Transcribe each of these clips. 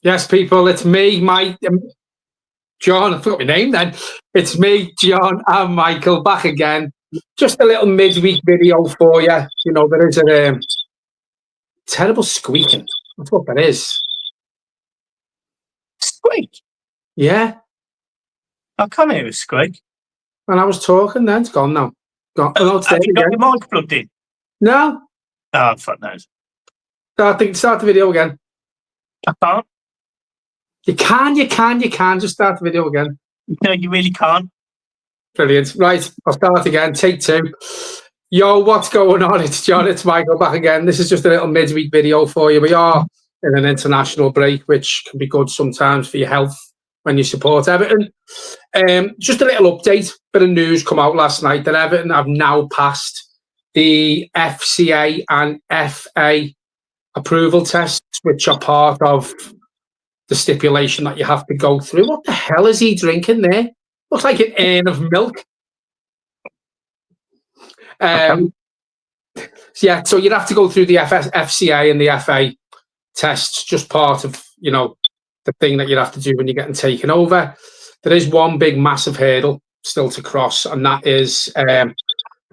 Yes, people, it's me, Mike, John. I forgot my name then. It's me, John, and Michael back again. Just a little midweek video for you. You know, there is a terrible squeaking. That's what that is. Squeak? Yeah. I can't hear a squeak. When I was talking, then it's gone now. Gone. Oh, no, it's Have there you got again. your mic plugged in? No. Oh, fuck knows. Start the video again. I can't. You can. Just start the video again. No, you really can't. Brilliant. Right, I'll start again. Take two. Yo, what's going on? It's John, it's Michael back again. This is just a little midweek video for you. We are in an international break, which can be good sometimes for your health when you support Everton. Just a little update. Bit of news come out last night that Everton have now passed the FCA and FA approval tests, which are part of the stipulation that you have to go through. What the hell is he drinking there? Looks like an urn of milk. So you'd have to go through the FCA and the FA tests, just part of, the thing that you'd have to do when you're getting taken over. There is one big, massive hurdle still to cross, and that is the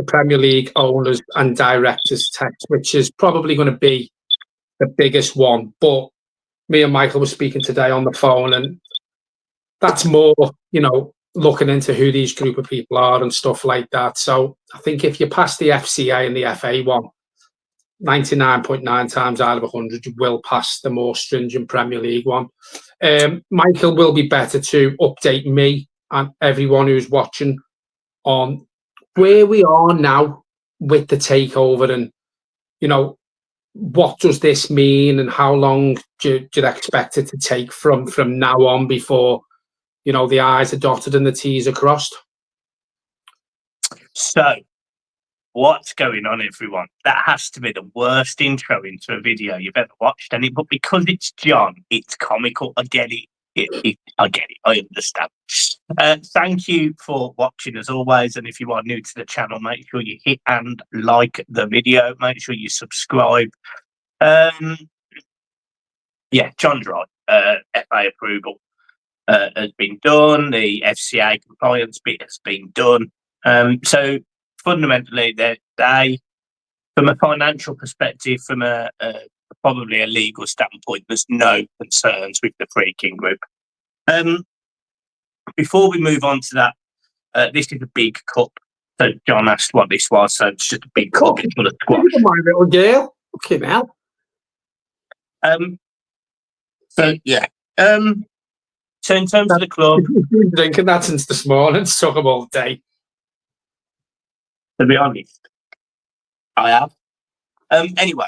Premier League owners and directors test, which is probably going to be the biggest one. But me and Michael were speaking today on the phone, and that's more, looking into who these group of people are and stuff like that. So I think if you pass the FCA and the FA one, 99.9 times out of 100, you will pass the more stringent Premier League one. Michael will be better to update me and everyone who's watching on where we are now with the takeover, and what does this mean, and how long do you expect it to take from now on before the I's are dotted and the T's are crossed? So, what's going on, everyone? That has to be the worst intro into a video you've ever watched, and but because it's John, it's comical. I get it. I get it. I understand. Thank you for watching as always, and if you are new to the channel, make sure you hit and like the video. Make sure you subscribe. John's right. FA approval has been done. The FCA compliance bit has been done. So fundamentally, they, from a financial perspective, from a probably a legal standpoint, there's no concerns with the Freaking Group. Before we move on to that, this is a big cup. So John asked what this was. So it's just a big cup full of squash. My little girl. Okay, now. So in terms of the club, I've been drinking that since this morning. Suck them all day. To be honest, I have. Anyway,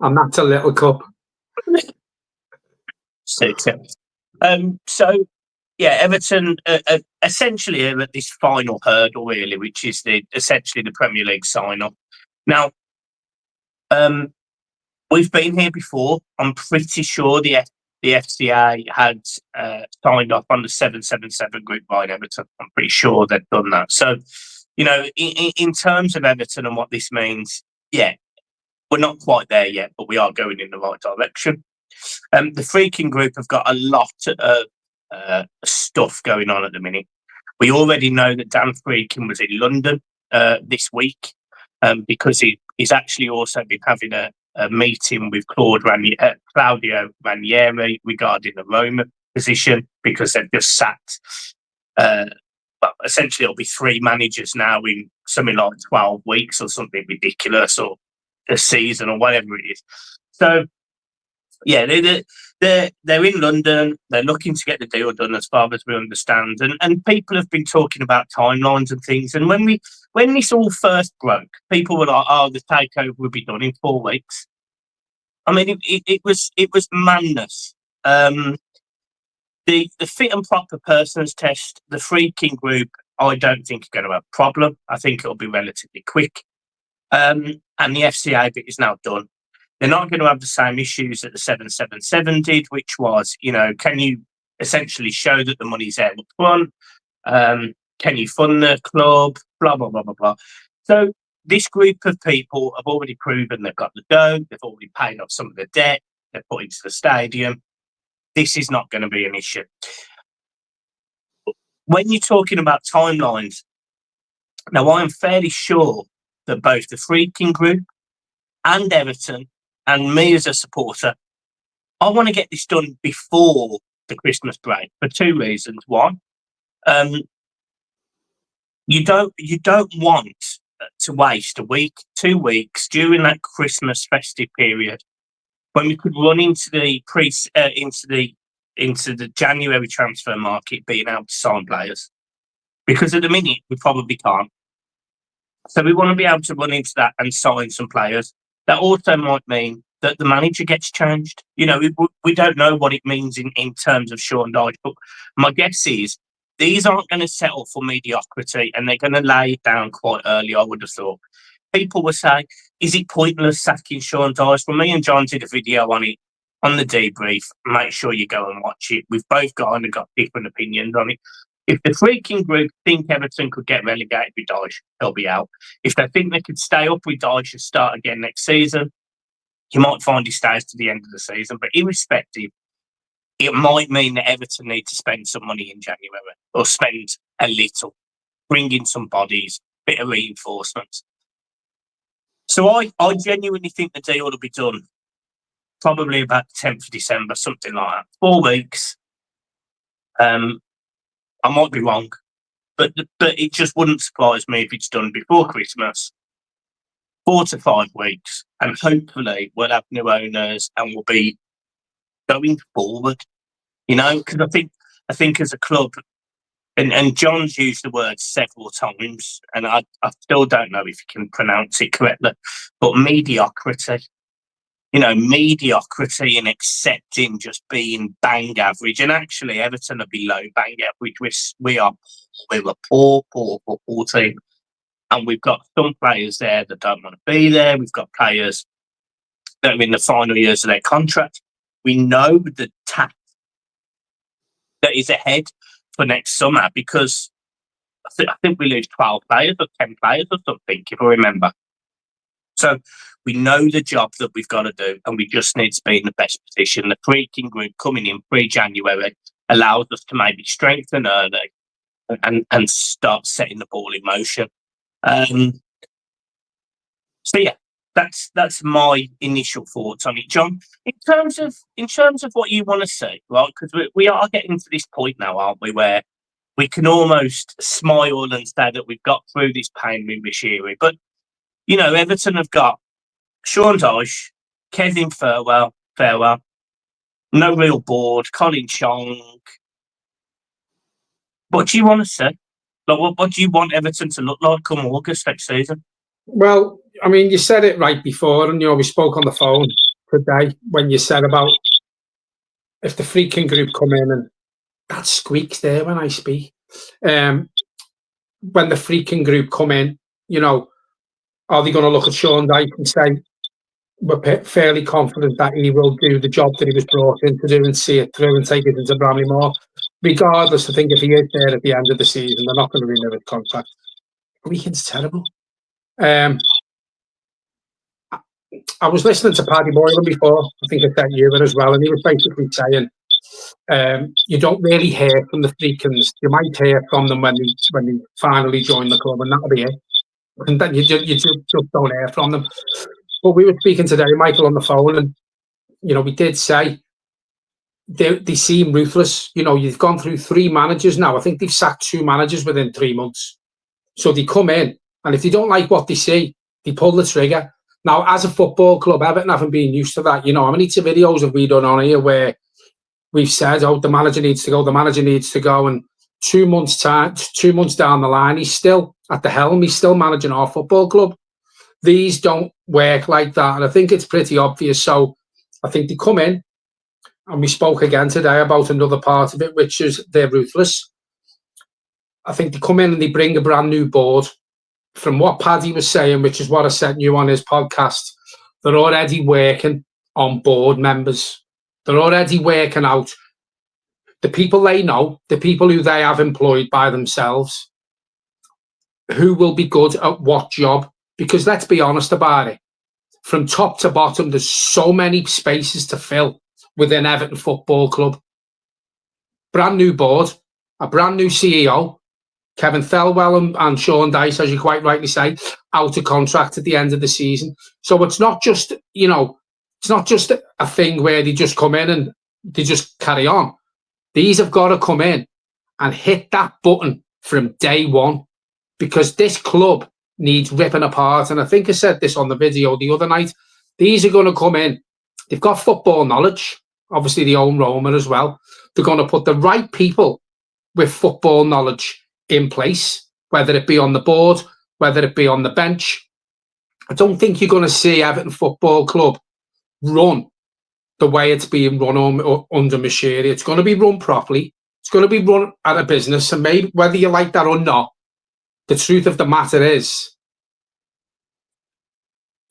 and that's a little cup. So Everton essentially are at this final hurdle, really, which is essentially the Premier League sign-up. Now, we've been here before. I'm pretty sure the FCA had signed off on the 777 group by Everton. I'm pretty sure they've done that. So, in terms of Everton and what this means, we're not quite there yet, but we are going in the right direction. The Freaking Group have got a lot of stuff going on at the minute. We already know that Dan Freaking was in London this week because he's actually also been having a meeting with Claudio Ranieri regarding the Roma position, because they've just sacked. Essentially, it'll be 3 managers now in something like 12 weeks or something ridiculous, or a season or whatever it is. So, they're in London. They're looking to get the deal done, as far as we understand. And people have been talking about timelines and things. And when this all first broke, people were like, "Oh, the takeover will be done in 4 weeks." I mean, it was madness. The fit and proper persons test, the Freaking Group, I don't think are going to have a problem. I think it'll be relatively quick. And the FCA bit is now done. They're not going to have the same issues that the 777 did, which was, can you essentially show that the money's there up front? Can you fund the club? Blah, blah, blah, blah, blah. So this group of people have already proven they've got the dough. They've already paid off some of the debt. They've put into the stadium. this is not going to be an issue. When you're talking about timelines, now I'm fairly sure that both the Freaking Group and Everton and me as a supporter, I want to get this done before the Christmas break for two reasons. One, you don't want to waste a week, 2 weeks during that Christmas festive period when we could run into the into the January transfer market being able to sign players, because at the minute we probably can't. So we want to be able to run into that and sign some players. That also might mean that the manager gets changed. You know, we don't know what it means in terms of Sean Dyche, but my guess is these aren't going to settle for mediocrity, and they're going to lay it down quite early, I would have thought. People were saying, is it pointless sacking Sean Dyche? Well, me and John did a video on it, on the debrief. Make sure you go and watch it. We've both got different opinions on it. If the Freaking Group think Everton could get relegated with Dyche, they'll be out. If they think they could stay up with Dyche and start again next season, you might find he stays to the end of the season. But irrespective, it might mean that Everton need to spend some money in January, or spend a little, bring in some bodies, bit of reinforcements. So I genuinely think the deal will be done probably about the 10th of December, something like that. 4 weeks. I might be wrong, but it just wouldn't surprise me if it's done before Christmas. 4 to 5 weeks, and hopefully we'll have new owners and we'll be going forward. You know, because I think as a club, and John's used the word several times, and I still don't know if you can pronounce it correctly, but mediocrity. You know, mediocrity and accepting just being bang average. And actually, Everton are below bang average. We're a poor team. And we've got some players there that don't want to be there. We've got players that are in the final years of their contract. We know the task that is ahead for next summer, because I think we lose 12 players or 10 players or something, if I remember. So we know the job that we've got to do, and we just need to be in the best position. The Freaking Group coming in pre-January allows us to maybe strengthen early and start setting the ball in motion. So yeah, that's my initial thoughts on it, John. In terms of what you want to see, right? Because we are getting to this point now, aren't we, where we can almost smile and say that we've got through this pain with Bashiri. But you know, Everton have got Sean Dyche, Kevin Farewell, no real board, Colin Chong. What do you want to see? Like, what do you want Everton to look like come August next season? Well, I mean, you said it right before, and we spoke on the phone today when you said about if the Freaking Group come in, and that squeaks there when I speak. When the Freaking Group come in, you know, are they going to look at Sean Dyche and say, we're fairly confident that he will do the job that he was brought in to do and see it through and take it into Bramley-Moore? Regardless, I think if he is there at the end of the season, they're not going to renew his contract. Weekend's terrible. I was listening to Paddy Boylan before. I think I sent you it as well, and he was basically saying, you don't really hear from the Freakins. You might hear from them when they finally join the club, and that'll be it. And then you just don't hear from them. But we were speaking today, Michael, on the phone, and you know, we did say they seem ruthless. You know, you've gone through 3 managers now. I think they've sacked 2 managers within 3 months. So they come in, and if they don't like what they see, they pull the trigger. Now, as a football club, Everton haven't been used to that. You know, how many videos have we done on here where we've said, "Oh, the manager needs to go, the manager needs to go," and 2 months down the line, he's still at the helm. He's still managing our football club. These don't work like that, and I think it's pretty obvious. So I think they come in, and we spoke again today about another part of it, which is they're ruthless. I think they come in and they bring a brand new board. From what Paddy was saying, which is what I sent you on his podcast, they're already working on board members. They're already working out the people they know, the people who they have employed by themselves, who will be good at what job. Because let's be honest about it, from top to bottom, there's so many spaces to fill within Everton Football Club. brand new board, a brand new CEO, Kevin Thelwell and Sean Dyche, as you quite rightly say, out of contract at the end of the season. So it's not just, it's not just a thing where they just come in and they just carry on. These have got to come in and hit that button from day one, because this club needs ripping apart. And I think I said this on the video the other night. These are going to come in. They've got football knowledge. Obviously, they own Roma as well. They're going to put the right people with football knowledge in place, whether it be on the board, whether it be on the bench. I don't think you're going to see Everton Football Club run the way it's being run under Moshiri. It's going to be run properly. It's going to be run at a business. And maybe whether you like that or not, the truth of the matter is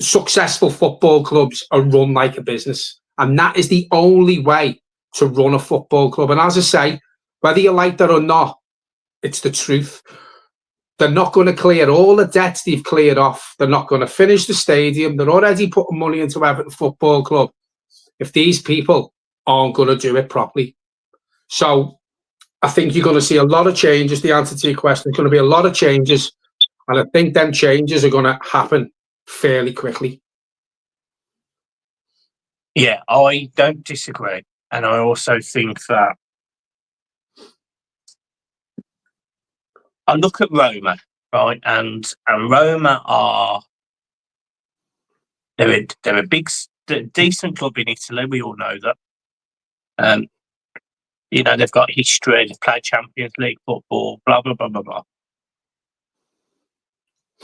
successful football clubs are run like a business. And that is the only way to run a football club. And as I say, whether you like that or not, it's the truth. They're not going to clear all the debts they've cleared off. They're not going to finish the stadium. They're already putting money into Everton Football Club if these people aren't going to do it properly. So I think you're going to see a lot of changes. The answer to your question is going to be a lot of changes. And I think them changes are going to happen fairly quickly. Yeah, I don't disagree. And I also think that I look at Roma, right? And Roma are they're a big, decent club in Italy. We all know that. They've got history. They've played Champions League football. Blah blah blah blah blah.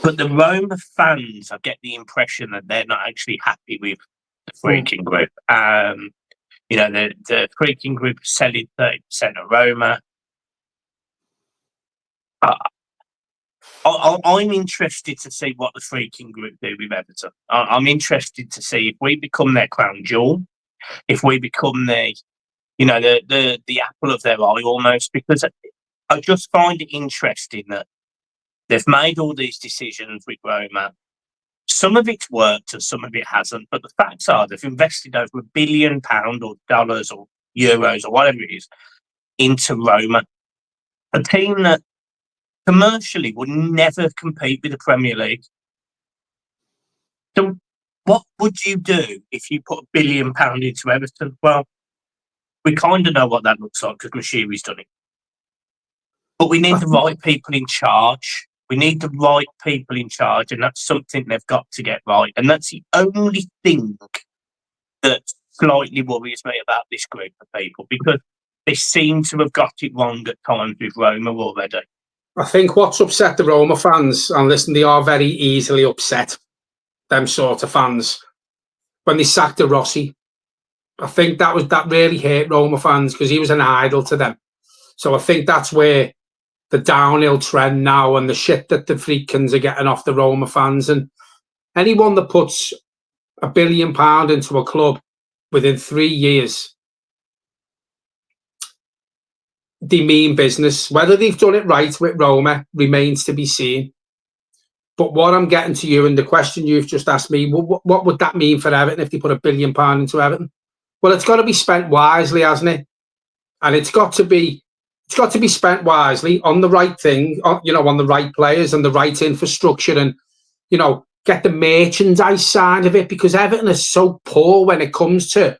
But the Roma fans, I get the impression that they're not actually happy with the freaking group. The freaking group is selling 30% of Roma. I'm interested to see what the freaking group do with Everton. I'm interested to see if we become their crown jewel, if we become the apple of their eye almost, because I just find it interesting that they've made all these decisions with Roma. Some of it's worked and some of it hasn't, but the facts are they've invested over £1 billion or dollars or euros or whatever it is into Roma, a team that commercially would never compete with the Premier League. So what would you do if you put £1 billion into Everton? Well, we kind of know what that looks like because Moshiri's done it. But we need the right people in charge. We need the right people in charge, and that's something they've got to get right. And that's the only thing that slightly worries me about this group of people, because they seem to have got it wrong at times with Roma already. I think what's upset the Roma fans, and listen, they are very easily upset, them sort of fans, when they sacked De Rossi. I think that really hurt Roma fans because he was an idol to them. So I think that's where the downhill trend now and the shit that the freakins are getting off the Roma fans. And anyone that puts £1 billion into a club within 3 years, they mean business. Whether they've done it right with Roma remains to be seen. But what I'm getting to you, and the question you've just asked me, what would that mean for Everton if they put £1 billion into Everton? Well, it's got to be spent wisely, hasn't it? And it's got to be spent wisely on the right thing, on the right players and the right infrastructure, and get the merchandise side of it, because Everton is so poor when it comes to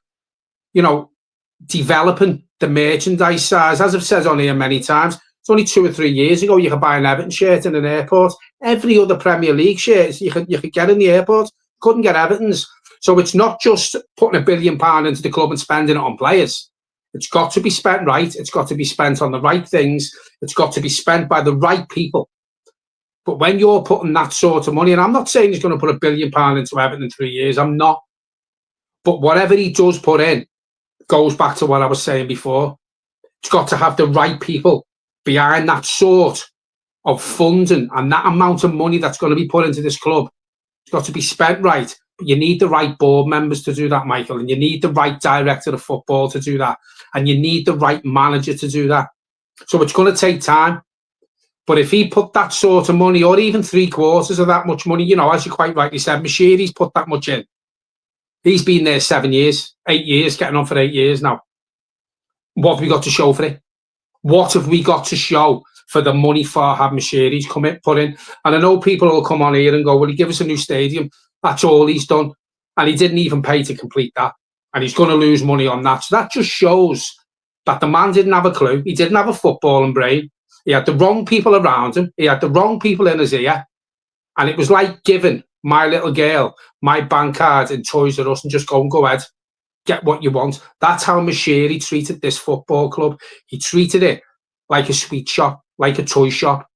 developing the merchandise side. As I've said on here many times, it's only 2 or 3 years ago you could buy an Everton shirt in an airport. Every other Premier League shirt you could get in the airport. Couldn't get Everton's. So it's not just putting £1 billion into the club and spending it on players. It's got to be spent right. It's got to be spent on the right things. It's got to be spent by the right people. But when you're putting that sort of money, and I'm not saying he's going to put £1 billion into Everton in 3 years, I'm not. But whatever he does put in goes back to what I was saying before. It's got to have the right people behind that sort of funding, and that amount of money that's going to be put into this club. It's got to be spent right. But you need the right board members to do that, Michael, and you need the right director of football to do that, and you need the right manager to do that. So it's going to take time. But if he put that sort of money, or even 3/4 of that much money, as you quite rightly said, Moshiri's put that much in. He's been there 7 years, 8 years, getting on for 8 years now. What have we got to show for it? What have we got to show for the money Farhad Moshiri's put in? And I know people will come on here and go, well, he give us a new stadium. That's all he's done. And he didn't even pay to complete that. And he's going to lose money on that. So that just shows that the man didn't have a clue. He didn't have a footballing brain. He had the wrong people around him. He had the wrong people in his ear. And it was like giving my little girl my bank card in Toys R Us and just go ahead, get what you want. That's how Moshiri treated this football club. He treated it like a sweet shop, like a toy shop.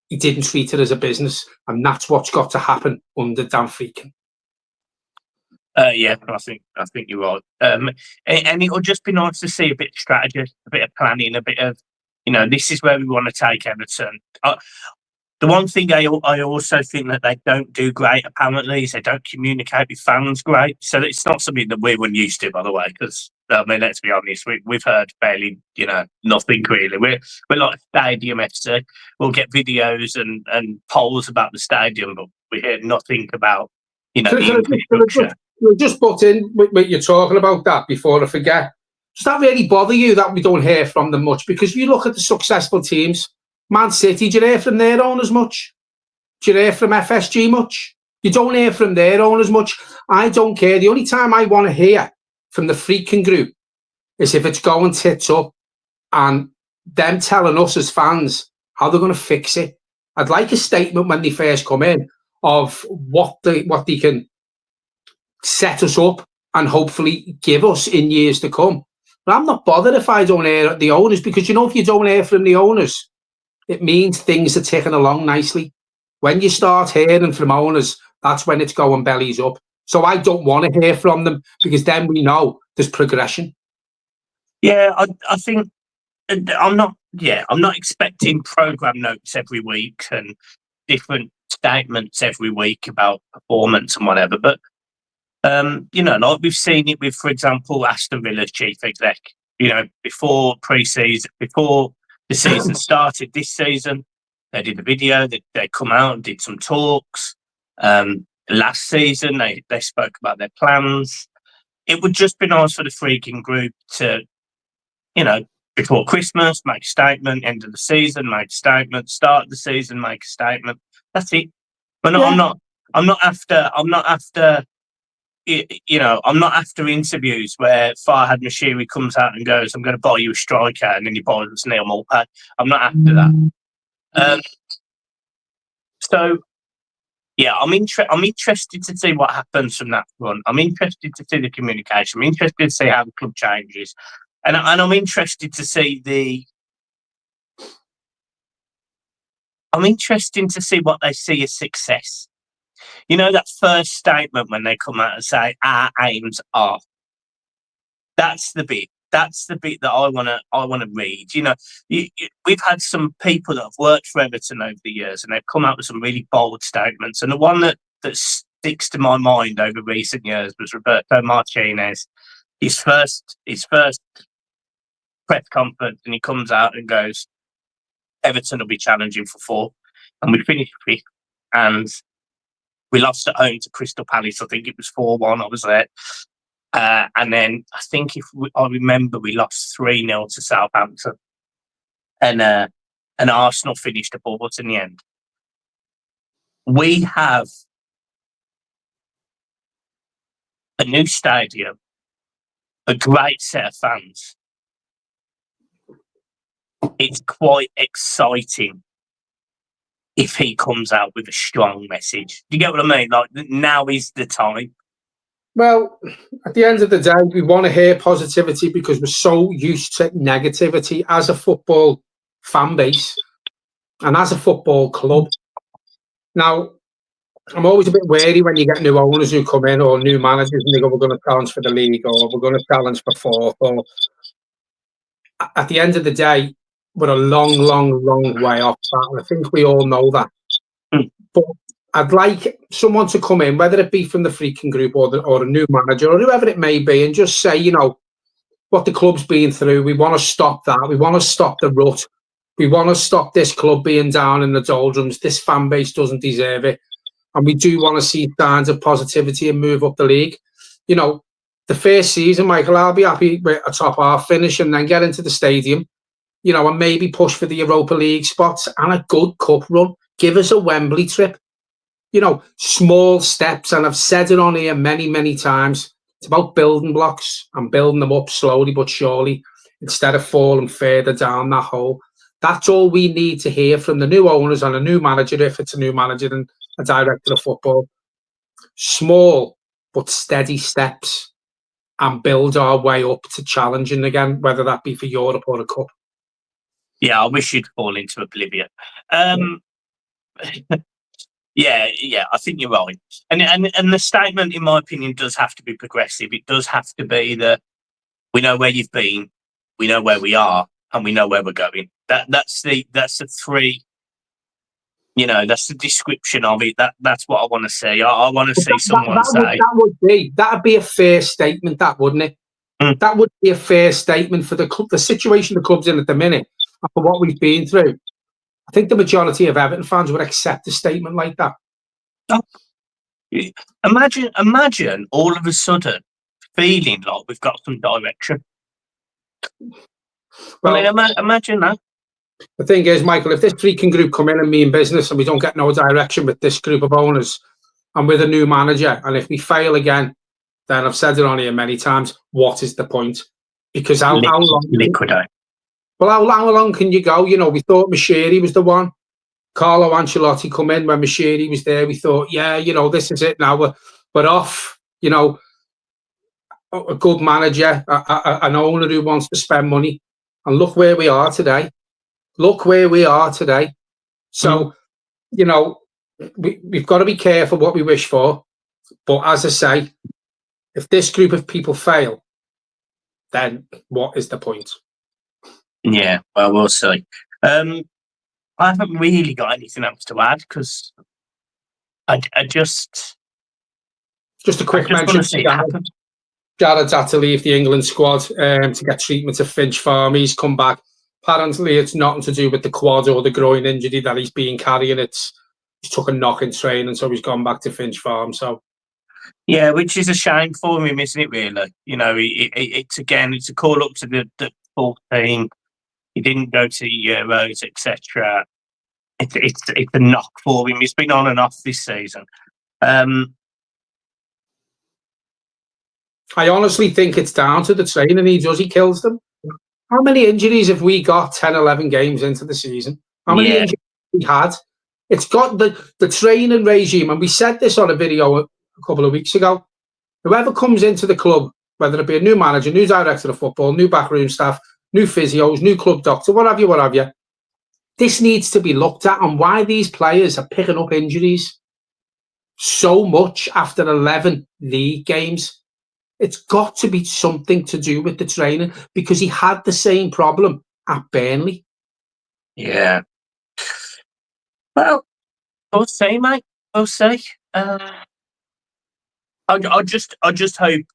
He didn't treat it as a business. And that's what's got to happen under Dan Freakin. Yeah, I think you're right. And it'll just be nice to see a bit of strategy, a bit of planning, a bit of, this is where we want to take Everton. The one thing I also think that they don't do great, apparently, is they don't communicate with fans great. So it's not something that we're used to, by the way, because, let's be honest, we've heard barely, nothing really. We're like Stadium FC. We'll get videos and polls about the stadium, but we hear nothing about, the infrastructure. Just butt in when you're talking about that before I forget. Does that really bother you that we don't hear from them much? Because you look at the successful teams, Man City, do you hear from their owners much? Do you hear from FSG much? You don't hear from their owners much. I don't care. The only time I want to hear from the Freaking Group is if it's going tits up and them telling us as fans how they're going to fix it. I'd like a statement when they first come in of what they can set us up and hopefully give us in years to come. But I'm not bothered if I don't hear the owners, because if you don't hear from the owners, it means things are ticking along nicely. When you start hearing from owners, that's when it's going bellies up. So I don't want to hear from them, because then we know there's progression. Yeah, I think I'm not expecting program notes every week and different statements every week about performance and whatever, but like we've seen it with, for example, Aston Villa's chief exec. Before pre-season, before the season started this season, they did a video. They come out and did some talks. Last season, they spoke about their plans. It would just be nice for the Freaking Group to, before Christmas, make a statement. End of the season, make a statement. Start of the season, make a statement. That's it. But no, yeah. I'm not after. I'm not after interviews where Farhad Moshiri comes out and goes, "I'm going to buy you a striker," and then he buys us Neil Morpad. I'm not after that. So, yeah, I'm interested to see what happens from that front. I'm interested to see the communication. I'm interested to see how the club changes, and I'm interested to see I'm interested to see what they see as success. That first statement when they come out and say our aims are. That's the bit. That's the bit that I want to read. We've had some people that have worked for Everton over the years, and they've come out with some really bold statements. And the one that sticks to my mind over recent years was Roberto Martinez. His first press conference, and he comes out and goes, "Everton will be challenging for 4," and we finished 5th, and we lost at home to Crystal Palace. I think it was 4-1. I was there. And then I think I remember we lost 3-0 to Southampton. And Arsenal finished above us in the end. We have a new stadium, a great set of fans. It's quite exciting if he comes out with a strong message. Do you get what I mean? Like, now is the time. Well, at the end of the day, we want to hear positivity because we're so used to negativity as a football fan base and as a football club. Now, I'm always a bit wary when you get new owners who come in or new managers and they go, "We're going to challenge for the league," or "We're going to challenge for 4th." Or at the end of the day, we're a long, long, long way off that. And I think we all know that. But I'd like someone to come in, whether it be from the Freaking Group or a new manager or whoever it may be, and just say, what the club's been through. We want to stop that. We want to stop the rut. We want to stop this club being down in the doldrums. This fan base doesn't deserve it. And we do want to see signs of positivity and move up the league. The first season, Michael, I'll be happy with a top half finish and then get into the stadium and maybe push for the Europa League spots and a good cup run. Give us a Wembley trip. Small steps, and I've said it on here many, many times. It's about building blocks and building them up slowly but surely instead of falling further down that hole. That's all we need to hear from the new owners and a new manager, if it's a new manager and a director of football. Small but steady steps and build our way up to challenging again, whether that be for Europe or a cup. Yeah, I wish you'd fall into oblivion. Yeah, I think you're right. And the statement, in my opinion, does have to be progressive. It does have to be that we know where you've been, we know where we are, and we know where we're going. That's the three. That's the description of it. That's what I want to see. I want to see someone say that'd be a fair statement, that wouldn't it? That would be a fair statement for the club, the situation the club's in at the minute, and for what we've been through. I think the majority of Everton fans would accept a statement like that. Imagine all of a sudden feeling like we've got some direction. Well, imagine that. The thing is, Michael, if this freaking group come in and mean business and we don't get no direction with this group of owners and with a new manager, and if we fail again, then I've said it on here many times, what is the point? Because how long? Liquidate. Well, how long can you go? We thought Mashiri was the one. Carlo Ancelotti come in when Mashiri was there. We thought, this is it now. We're off. A good manager, an owner who wants to spend money. And look where we are today. So, we've got to be careful what we wish for. But as I say, if this group of people fail, then what is the point? Yeah, well, we'll see. I haven't really got anything else to add because I just a quick mention. Jared's had to leave the England squad to get treatment at Finch Farm. He's come back. Apparently, it's nothing to do with the quad or the groin injury that he's been carrying. He took a knock in training, so he's gone back to Finch Farm. So, yeah, which is a shame for him, isn't it? Really, it's a call up to the full team. He didn't go to the Euros, etc. It's a knock for him. He's been on and off this season. I honestly think it's down to the training he does. He kills them. How many injuries have we got 10, 11 games into the season? How many injuries have we had? It's got the training regime, and we said this on a video a couple of weeks ago. Whoever comes into the club, whether it be a new manager, new director of football, new backroom staff, new physios, new club doctor, what have you, this needs to be looked at, and why these players are picking up injuries so much after 11 league games. It's got to be something to do with the training, because he had the same problem at Burnley. Yeah. Well, I'll say, mate. I'll say. I just hope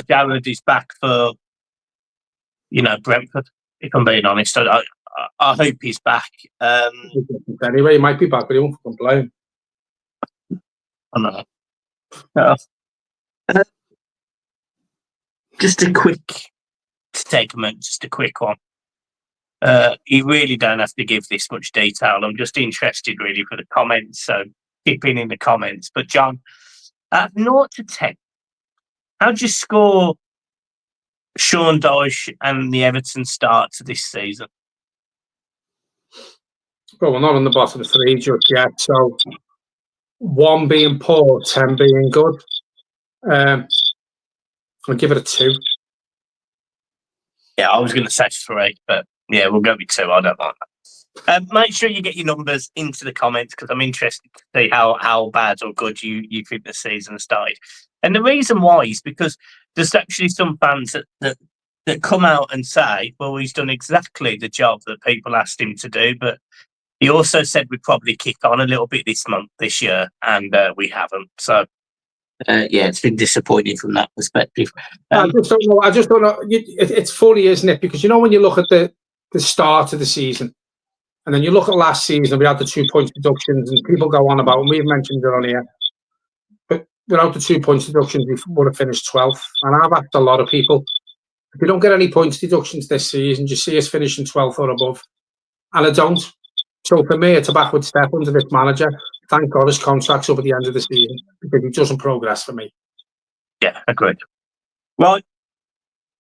Jared is back for Brentford. If I'm being honest, I hope he's back. Anyway, he might be back, but he won't complain. I know. Just a quick one. You really don't have to give this much detail. I'm just interested really for the comments, so keep in the comments. But John, at 0 to 10, how'd you score Sean Dyche and the Everton start to this season? Well, we're not on the bottom 3 just yet, so 1 being poor, 10 being good. I'll give it a 2. Yeah, I was going to say 3, but yeah, we'll go with 2. I don't mind that. Make sure you get your numbers into the comments, because I'm interested to see how bad or good you think the season started. And the reason why is because there's actually some fans that come out and say, well, he's done exactly the job that people asked him to do, but he also said we'd probably kick on a little bit this year, and we haven't. So, it's been disappointing from that perspective. I just don't know. It's funny, isn't it? Because when you look at the start of the season, and then you look at last season, we had the 2 points deductions, and people go on about, and we've mentioned it on here, but without the 2 points deductions, we would have finished 12th. And I've asked a lot of people, if you don't get any points deductions this season, just see us finishing 12th or above. And I don't. So for me, it's a backward step under this manager. Thank God his contract's up at the end of the season because he doesn't progress for me. Yeah, agreed. Right.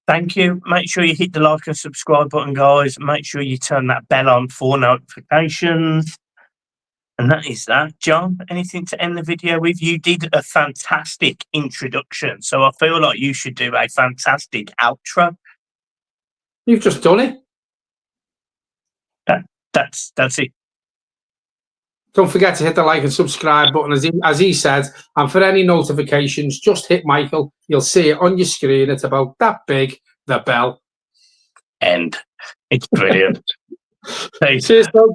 Thank you. Make sure you hit the like and subscribe button, guys. Make sure you turn that bell on for notifications. And that is that. John, anything to end the video with? You did a fantastic introduction, so I feel like you should do a fantastic outro. You've just done it. That's it. Don't forget to hit the like and subscribe button, as he said. And for any notifications, just hit Michael. You'll see it on your screen. It's about that big, the bell. And it's brilliant. Cheers, Doug.